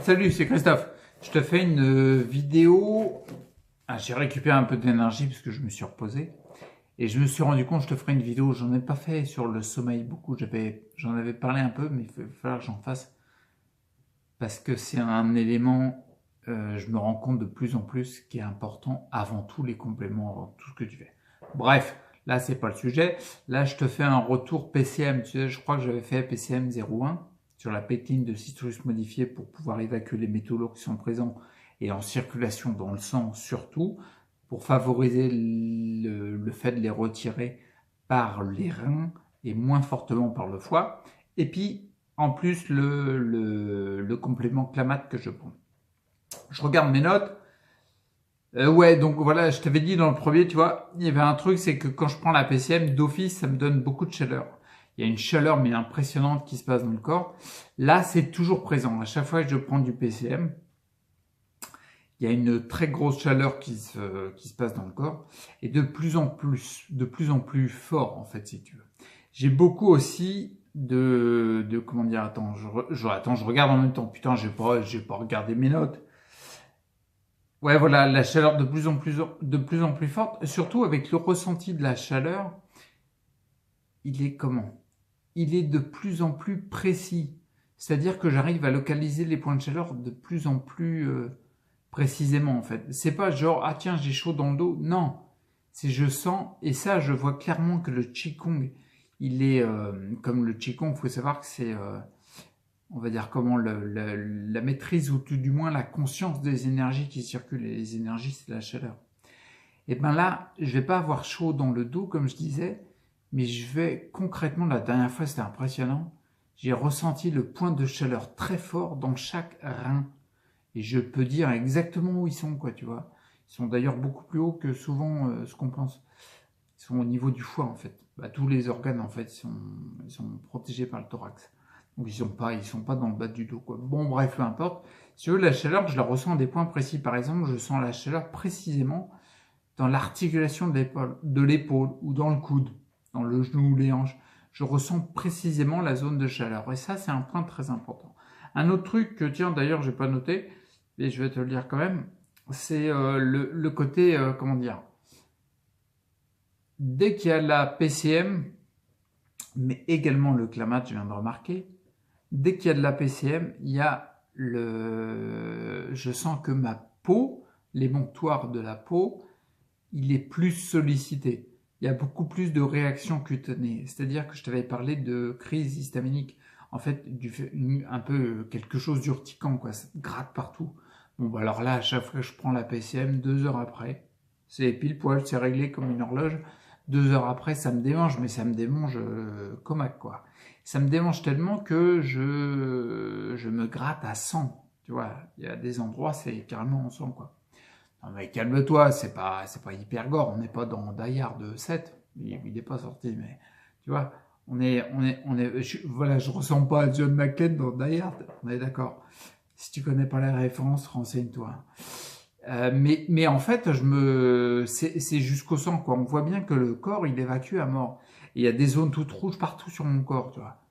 Salut, c'est Christophe. Je te fais une vidéo. J'ai récupéré un peu d'énergie parce que je me suis reposé. Et je me suis rendu compte, je te ferai une vidéo. J'en ai pas fait sur le sommeil beaucoup. J'en avais parlé un peu, mais il va falloir que j'en fasse. Parce que c'est un élément, je me rends compte de plus en plus, qui est important avant tout les compléments, avant tout ce que tu fais. Bref, là, c'est pas le sujet. Là, je te fais un retour PCM. Tu sais, je crois que j'avais fait PCM 01 sur la pétine de citrus modifiée pour pouvoir évacuer les métaux lourds qui sont présents et en circulation dans le sang surtout, pour favoriser le fait de les retirer par les reins et moins fortement par le foie. Et puis, en plus, le complément Clamat que je prends. Je regarde mes notes. Ouais, donc voilà, je t'avais dit dans le premier, tu vois, il y avait un truc, c'est que quand je prends la PCM, d'office, ça me donne beaucoup de chaleur. Il y a une chaleur, mais impressionnante, qui se passe dans le corps. Là, c'est toujours présent. À chaque fois que je prends du PCM, il y a une très grosse chaleur qui se passe dans le corps. Et de plus en plus fort, en fait, si tu veux. J'ai beaucoup aussi comment dire, attends, je regarde en même temps. Putain, j'ai pas regardé mes notes. Ouais, voilà, la chaleur de plus en plus forte, surtout avec le ressenti de la chaleur, il est comment? Il est de plus en plus précis. C'est-à-dire que j'arrive à localiser les points de chaleur de plus en plus précisément, en fait. C'est pas genre, ah tiens, j'ai chaud dans le dos. Non. C'est je sens, et ça, je vois clairement que le Qigong, il est, comme le Qigong, faut savoir que c'est, on va dire comment, la maîtrise ou tout du moins la conscience des énergies qui circulent. Et les énergies, c'est la chaleur. Et ben là, je vais pas avoir chaud dans le dos, comme je disais, mais je vais concrètement, la dernière fois, c'était impressionnant, j'ai ressenti le point de chaleur très fort dans chaque rein. Et je peux dire exactement où ils sont, quoi, tu vois. Ils sont d'ailleurs beaucoup plus hauts que souvent ce qu'on pense. Ils sont au niveau du foie, en fait. Bah, tous les organes, en fait, ils sont protégés par le thorax. Donc ils sont pas dans le bas du dos, quoi. Bon, bref, peu importe. Si tu veux, la chaleur, je la ressens à des points précis. Par exemple, je sens la chaleur précisément dans l'articulation de l'épaule ou dans le coude, dans le genou ou les hanches. Je ressens précisément la zone de chaleur. Et ça, c'est un point très important. Un autre truc que, tiens, d'ailleurs, j'ai pas noté, et je vais te le dire quand même, c'est le côté, comment dire, dès qu'il y a la PCM, mais également le Clamat, je viens de remarquer, dès qu'il y a de la PCM, il y a je sens que ma peau, l'émonctoire de la peau, il est plus sollicité. Il y a beaucoup plus de réactions cutanées. C'est-à-dire que je t'avais parlé de crise histaminique. En fait, un peu quelque chose d'urticant, quoi. Ça te gratte partout. Bon, bah alors là, à chaque fois que je prends la PCM, 2 heures après, c'est pile poil, c'est réglé comme une horloge. 2 heures après, ça me démange, mais ça me démange comaque, quoi. Ça me démange tellement que je me gratte à 100. Tu vois, il y a des endroits, c'est carrément en 100, quoi. Non mais calme-toi, c'est pas hyper gore, on n'est pas dans Die Hard 7, il est pas sorti, mais tu vois, voilà, je ressens pas John McClane dans Die Hard, on est d'accord. Si tu connais pas la référence, renseigne-toi. Mais en fait, c'est jusqu'au sang, quoi. On voit bien que le corps, il évacue à mort. Et il y a des zones toutes rouges partout sur mon corps, tu vois.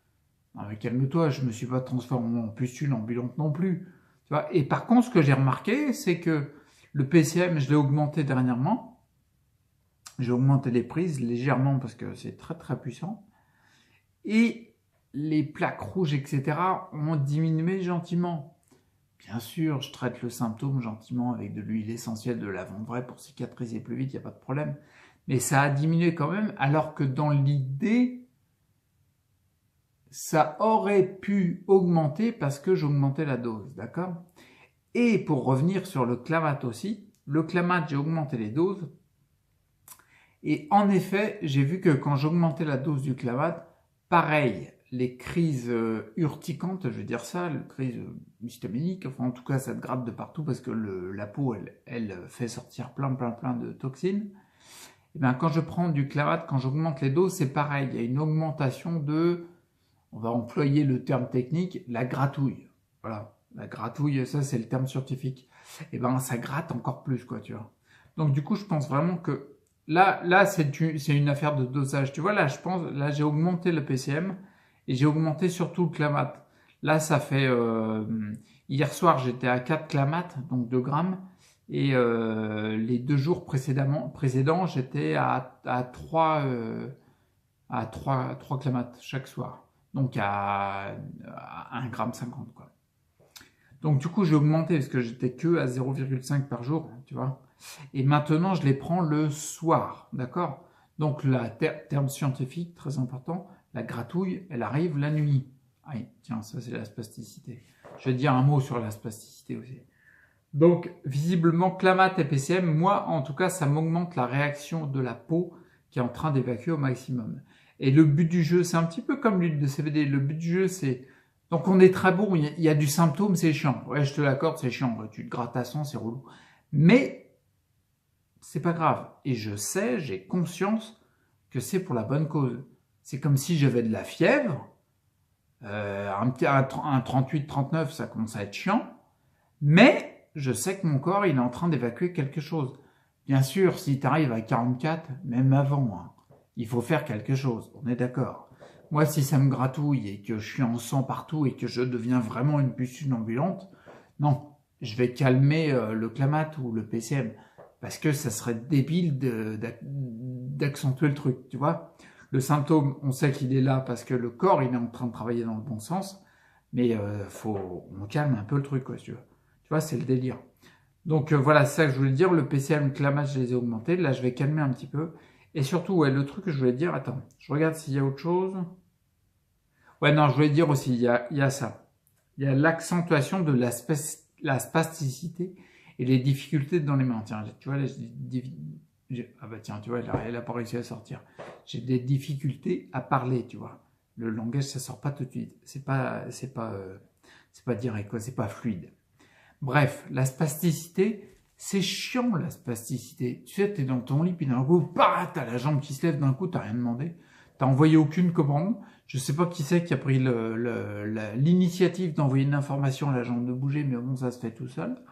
Non mais calme-toi, je me suis pas transformé en pustule ambulante non plus, tu vois. Et par contre, ce que j'ai remarqué, c'est que le PCM, je l'ai augmenté dernièrement. J'ai augmenté les prises légèrement parce que c'est très très puissant. Et les plaques rouges, etc. ont diminué gentiment. Bien sûr, je traite le symptôme gentiment avec de l'huile essentielle de lavande vraie pour cicatriser plus vite, il n'y a pas de problème. Mais ça a diminué quand même, alors que dans l'idée, ça aurait pu augmenter parce que j'augmentais la dose, d'accord? Et pour revenir sur le Clamat aussi, le Clamat, j'ai augmenté les doses. Et en effet, j'ai vu que quand j'augmentais la dose du Clamat, pareil, les crises urticantes, je veux dire ça, les crises histaminiques, enfin en tout cas ça te gratte de partout parce que la peau, elle fait sortir plein de toxines. Et bien quand je prends du Clamat, quand j'augmente les doses, c'est pareil, il y a une augmentation de, on va employer le terme technique, la gratouille. Voilà. La gratouille, ça c'est le terme scientifique. Et ben ça gratte encore plus, quoi, tu vois. Donc du coup, je pense vraiment que là c'est une affaire de dosage. Tu vois, là j'ai augmenté le PCM et j'ai augmenté surtout le Clamat. Là, ça fait, Hier soir, j'étais à 4 clamates, donc 2 grammes. Et les 2 jours précédents, j'étais à 3 clamates chaque soir. Donc à 1,50 g, quoi. Donc du coup, j'ai augmenté parce que j'étais que à 0,5 par jour, tu vois. Et maintenant, je les prends le soir, d'accord? Donc la terme scientifique, très important, la gratouille, elle arrive la nuit. Allez, tiens, ça c'est la spasticité. Je vais dire un mot sur la spasticité aussi. Donc, visiblement, Clamat et PCM, moi, en tout cas, ça m'augmente la réaction de la peau qui est en train d'évacuer au maximum. Et le but du jeu, c'est un petit peu comme l'huile de CBD. Le but du jeu, c'est... Donc, on est très bon, il y a du symptôme, c'est chiant. Ouais, je te l'accorde, c'est chiant. Tu te grattes à sang, c'est relou. Mais, c'est pas grave. Et je sais, j'ai conscience que c'est pour la bonne cause. C'est comme si j'avais de la fièvre. Un 38-39, ça commence à être chiant. Mais je sais que mon corps, il est en train d'évacuer quelque chose. Bien sûr, si tu arrives à 44, même avant, hein, il faut faire quelque chose, on est d'accord. Moi, si ça me gratouille et que je suis en sang partout et que je deviens vraiment une pucine ambulante, non, je vais calmer le Clamat ou le PCM. Parce que ça serait débile d'accentuer le truc, tu vois. Le symptôme, on sait qu'il est là parce que le corps, il est en train de travailler dans le bon sens. Mais on calme un peu le truc, quoi, si tu veux. Tu vois, c'est le délire. Donc voilà, c'est ça que je voulais dire. Le PCM, le Clamat, je les ai augmentés. Là, je vais calmer un petit peu. Et surtout, ouais, le truc que je voulais dire, attends, je regarde s'il y a autre chose. Ouais, non, je voulais dire aussi, il y a ça. Il y a l'accentuation de la spasticité et les difficultés dans les mains. Tiens, tu vois, là, ah bah tiens, tu vois, elle a pas réussi à sortir. J'ai des difficultés à parler, tu vois. Le langage, ça sort pas tout de suite. C'est pas direct, quoi. C'est pas fluide. Bref, la spasticité, c'est chiant, la spasticité. Tu sais, t'es dans ton lit, puis d'un coup, bah, t'as la jambe qui se lève d'un coup, t'as rien demandé. T'as envoyé aucune commande. Je sais pas qui c'est qui a pris l'initiative d'envoyer une information à la jambe de bouger, mais bon, ça se fait tout seul.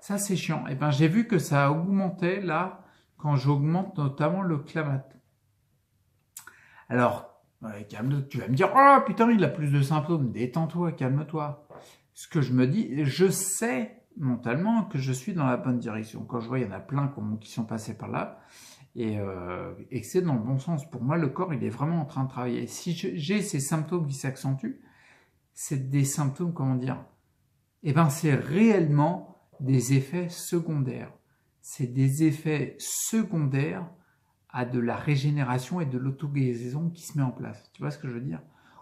Ça, c'est chiant. Et ben, j'ai vu que ça augmentait, là, quand j'augmente notamment le Clamat. Alors, tu vas me dire, oh putain, il a plus de symptômes. Détends-toi, calme-toi. Ce que je me dis, je sais mentalement que je suis dans la bonne direction. Quand je vois, il y en a plein qui sont passés par là, et que c'est dans le bon sens. Pour moi, le corps, il est vraiment en train de travailler. Si j'ai ces symptômes qui s'accentuent, c'est des symptômes, comment dire, eh ben, c'est réellement des effets secondaires. C'est des effets secondaires à de la régénération et de l'auto-guérison qui se met en place. Tu vois ce que je veux dire?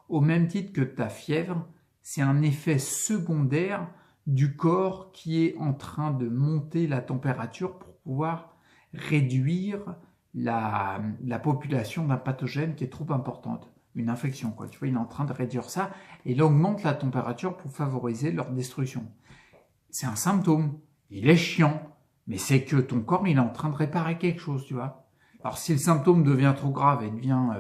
Au même titre que ta fièvre, c'est un effet secondaire du corps qui est en train de monter la température pour pouvoir réduire la population d'un pathogène qui est trop importante. Une infection, quoi. Tu vois, il est en train de réduire ça et il augmente la température pour favoriser leur destruction. C'est un symptôme. Il est chiant, mais c'est que ton corps, il est en train de réparer quelque chose, tu vois. Alors, si le symptôme devient trop grave et devient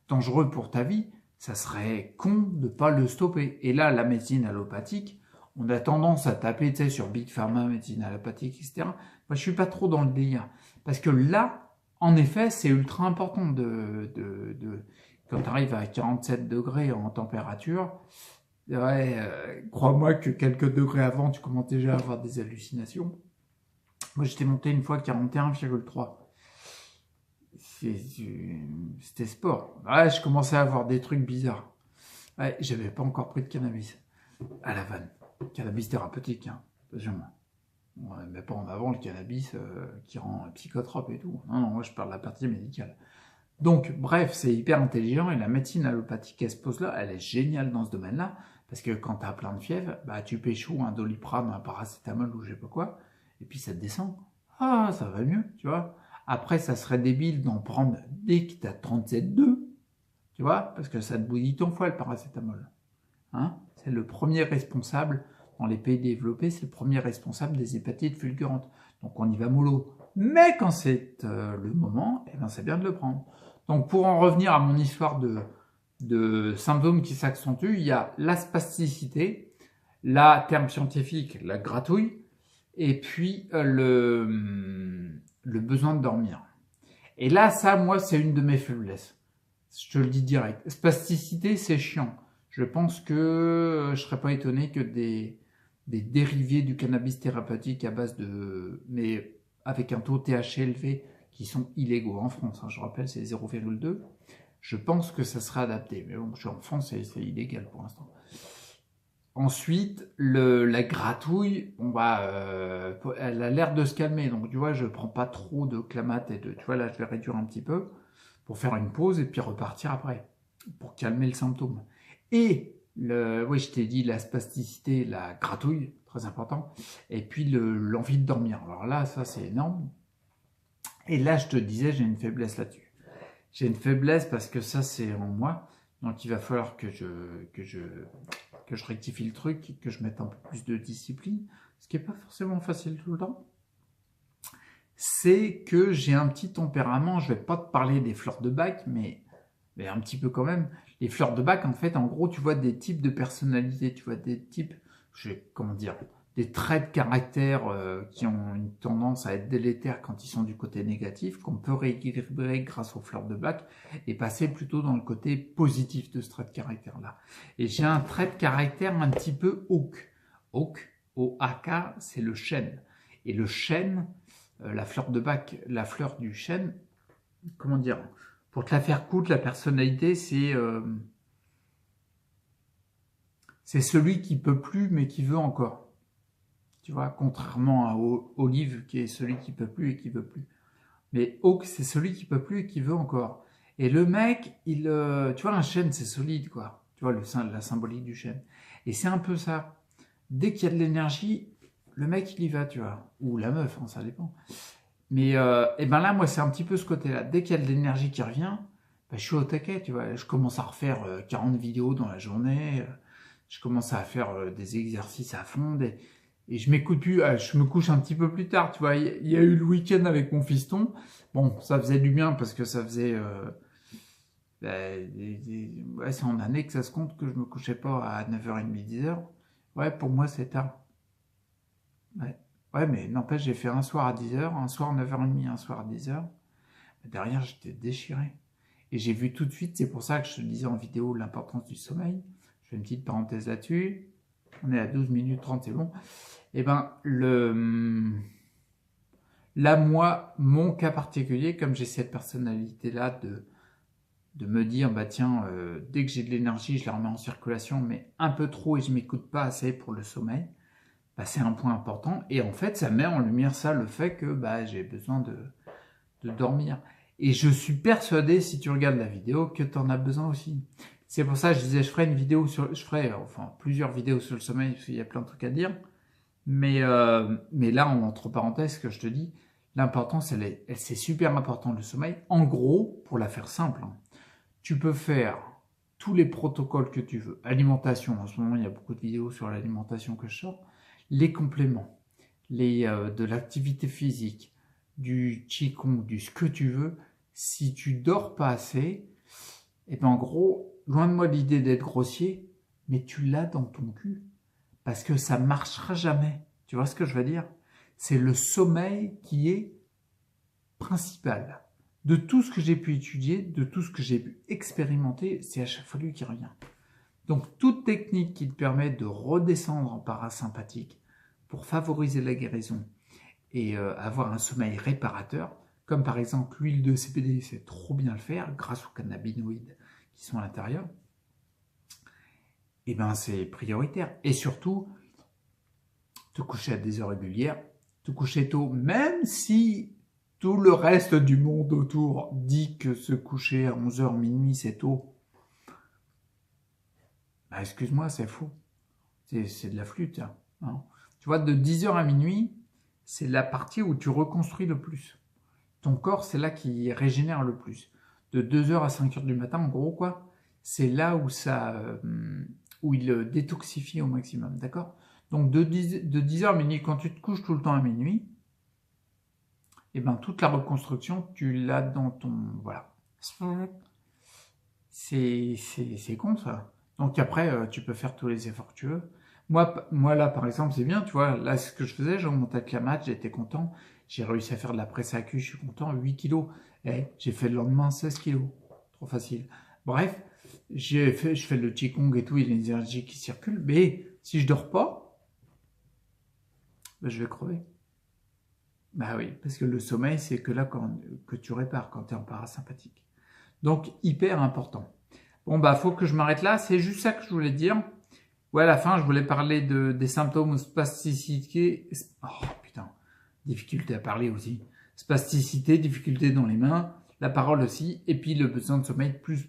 dangereux pour ta vie, ça serait con de pas le stopper. Et là, la médecine allopathique, on a tendance à taper, tu sais, sur Big Pharma, médecine allopathique, etc. Moi, je suis pas trop dans le délire. Parce que là, en effet, c'est ultra important quand tu arrives à 47 degrés en température, ouais, crois-moi que quelques degrés avant, tu commences déjà à avoir des hallucinations. Moi, j'étais monté une fois à 41,3. C'était sport. Ouais, je commençais à avoir des trucs bizarres. Ouais, j'avais pas encore pris de cannabis. À la vanne. Cannabis thérapeutique, hein. Attention. On ne met pas en avant le cannabis qui rend psychotrope et tout. Non, non, moi je parle de la partie médicale. Donc, bref, c'est hyper intelligent et la médecine allopathique qu'elle se pose là, elle est géniale dans ce domaine-là. Parce que quand tu as plein de fièvre, bah, tu péchou un doliprane, un paracétamol ou je sais pas quoi, et puis ça te descend. Ah, ça va mieux, tu vois. Après, ça serait débile d'en prendre dès que tu as 37,2, tu vois, parce que ça te bousille ton foie, le paracétamol. Hein, c'est le premier responsable, dans les pays développés, c'est le premier responsable des hépatites fulgurantes. Donc on y va mollo. Mais quand c'est le moment, eh ben, c'est bien de le prendre. Donc pour en revenir à mon histoire de symptômes qui s'accentuent, il y a la spasticité, la terme scientifique, la gratouille, et puis le besoin de dormir. Et là, ça, moi, c'est une de mes faiblesses. Je te le dis direct. Spasticité, c'est chiant. Je pense que je serais pas étonné que des dérivés du cannabis thérapeutique à base mais avec un taux THC élevé qui sont illégaux en France. Hein, je rappelle, c'est 0,2. Je pense que ça sera adapté. Mais bon, je suis en France et c'est illégal pour l'instant. Ensuite, la gratouille, elle a l'air de se calmer. Donc, tu vois, je prends pas trop de Clamat tu vois, là, je vais réduire un petit peu pour faire une pause et puis repartir après, pour calmer le symptôme. Et, oui, je t'ai dit la spasticité, la gratouille, très important. Et puis, l'envie de dormir. Alors là, ça, c'est énorme. Et là, je te disais, j'ai une faiblesse là-dessus. J'ai une faiblesse parce que ça, c'est en moi. Donc, il va falloir que je rectifie le truc et que je mette un peu plus de discipline, ce qui n'est pas forcément facile tout le temps. C'est que j'ai un petit tempérament, je ne vais pas te parler des fleurs de bac, mais un petit peu quand même. Les fleurs de bac, en fait, en gros, tu vois des types de personnalités, tu vois des types, des traits de caractère qui ont une tendance à être délétères quand ils sont du côté négatif, qu'on peut rééquilibrer grâce aux fleurs de bac et passer plutôt dans le côté positif de ce trait de caractère-là. Et j'ai un trait de caractère un petit peu oak. Oak, O-A-K, c'est le chêne. Et le chêne, la fleur de bac, la fleur du chêne, comment dire, pour te la faire courte, la personnalité, c'est celui qui peut plus mais qui veut encore. Tu vois, contrairement à Olive, qui est celui qui peut plus et qui veut plus. Mais Oak, c'est celui qui peut plus et qui veut encore. Et le mec, tu vois, un chêne, c'est solide, quoi. Tu vois, la symbolique du chêne. Et c'est un peu ça. Dès qu'il y a de l'énergie, le mec, il y va, tu vois. Ou la meuf, hein, ça dépend. Mais, et ben là, moi, c'est un petit peu ce côté-là. Dès qu'il y a de l'énergie qui revient, ben, je suis au taquet, tu vois. Je commence à refaire 40 vidéos dans la journée. Je commence à faire des exercices à fond, et je m'écoute plus, je me couche un petit peu plus tard, tu vois. Il y a eu le week-end avec mon fiston. Bon, ça faisait du bien parce que ça faisait... ouais, c'est en année que ça se compte que je me couchais pas à 9h30, 10h. Ouais, pour moi, c'est tard. Ouais, mais n'empêche, j'ai fait un soir à 10h, un soir à 9h30, un soir à 10h. Derrière, j'étais déchiré. Et j'ai vu tout de suite, c'est pour ça que je te disais en vidéo l'importance du sommeil. Je fais une petite parenthèse là-dessus. On est à 12 minutes 30, c'est bon. Eh ben, là, moi, mon cas particulier, comme j'ai cette personnalité-là de me dire, bah tiens, dès que j'ai de l'énergie, je la remets en circulation, mais un peu trop et je m'écoute pas assez pour le sommeil, bah, c'est un point important. Et en fait, ça met en lumière ça, le fait que bah, j'ai besoin de dormir. Et je suis persuadé, si tu regardes la vidéo, que tu en as besoin aussi. C'est pour ça que je disais, je ferai plusieurs vidéos sur le sommeil, parce qu'il y a plein de trucs à dire. Mais là, entre parenthèses, ce que je te dis, l'importance, c'est super important le sommeil. En gros, pour la faire simple, hein, tu peux faire tous les protocoles que tu veux. Alimentation, en ce moment, il y a beaucoup de vidéos sur l'alimentation que je sors. Les compléments, de l'activité physique, du qigong, du ce que tu veux. Si tu dors pas assez, et ben en gros, loin de moi l'idée d'être grossier, mais tu l'as dans ton cul. Parce que ça marchera jamais. Tu vois ce que je veux dire? C'est le sommeil qui est principal. De tout ce que j'ai pu étudier, de tout ce que j'ai pu expérimenter, c'est à chaque fois lui qui revient. Donc toute technique qui te permet de redescendre en parasympathique pour favoriser la guérison et avoir un sommeil réparateur, comme par exemple l'huile de CBD, c'est trop bien le faire grâce aux cannabinoïdes qui sont à l'intérieur, et ben c'est prioritaire. Et surtout, te coucher à des heures régulières, te coucher tôt, même si tout le reste du monde autour dit que se coucher à 11h, minuit, c'est tôt. Bah, excuse-moi, c'est faux. C'est de la flûte. Hein. Tu vois, de 10h à minuit, c'est la partie où tu reconstruis le plus. Ton corps, c'est là qui régénère le plus. De 2h à 5h du matin, en gros, quoi, c'est là où il détoxifie au maximum, d'accord? Donc de 10h à minuit, quand tu te couches tout le temps à minuit, et ben toute la reconstruction, tu l'as dans ton... Voilà. C'est con ça. Donc après, tu peux faire tous les efforts que tu veux. Moi là, par exemple, c'est bien, tu vois, là, ce que je faisais, j'ai remonté avec la mat, j'étais content. J'ai réussi à faire de la presse à cul, je suis content, 8 kilos. Et j'ai fait le lendemain 16 kilos. Trop facile. Bref, je fais le qigong et tout, il y a l'énergie qui circule. Mais si je dors pas, Ben, je vais crever. Bah oui, parce que le sommeil, c'est que là que tu répares quand tu es en parasympathique. Donc, hyper important. Bon, bah, faut que je m'arrête là. C'est juste ça que je voulais dire. Ouais, à la fin, je voulais parler des symptômes ou spasticité. Oh, putain. Difficulté à parler aussi. Spasticité, difficulté dans les mains, la parole aussi, et puis le besoin de sommeil plus.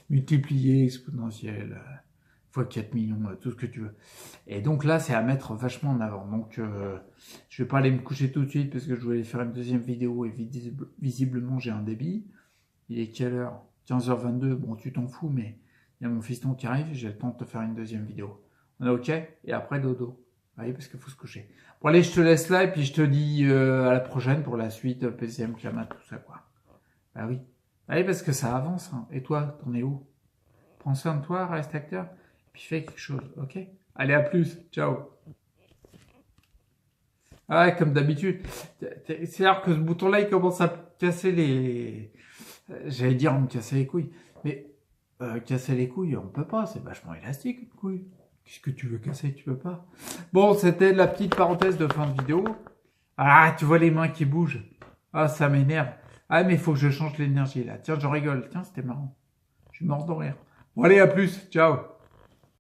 Multiplié, exponentiel, fois 4 millions, tout ce que tu veux. Et donc là, c'est à mettre vachement en avant. Donc, je vais pas aller me coucher tout de suite parce que je voulais faire une deuxième vidéo et visiblement, j'ai un débit. Il est quelle heure? 15h22. Bon, tu t'en fous, mais il y a mon fiston qui arrive et j'ai le temps de te faire une deuxième vidéo. On est OK? Et après, dodo. Oui, parce qu'il faut se coucher. Bon, allez, je te laisse là et puis je te dis à la prochaine pour la suite, PCM, Clamat, tout ça, quoi. Bah oui. Allez, parce que ça avance. Hein. Et toi, t'en es où? Prends soin de toi, reste acteur. Et puis fais quelque chose, ok? Allez, à plus. Ciao. Ah ouais, comme d'habitude. C'est-à-dire que ce bouton-là, il commence à casser les... J'allais dire me casser les couilles. Mais casser les couilles, on peut pas. C'est vachement élastique, une couille. Qu'est-ce que tu veux casser? Tu peux pas. Bon, c'était la petite parenthèse de fin de vidéo. Ah, tu vois les mains qui bougent. Ah, ça m'énerve. Ah, mais il faut que je change l'énergie là. Tiens, je rigole. Tiens, c'était marrant. Je suis mort de rire. Bon, allez, à plus. Ciao.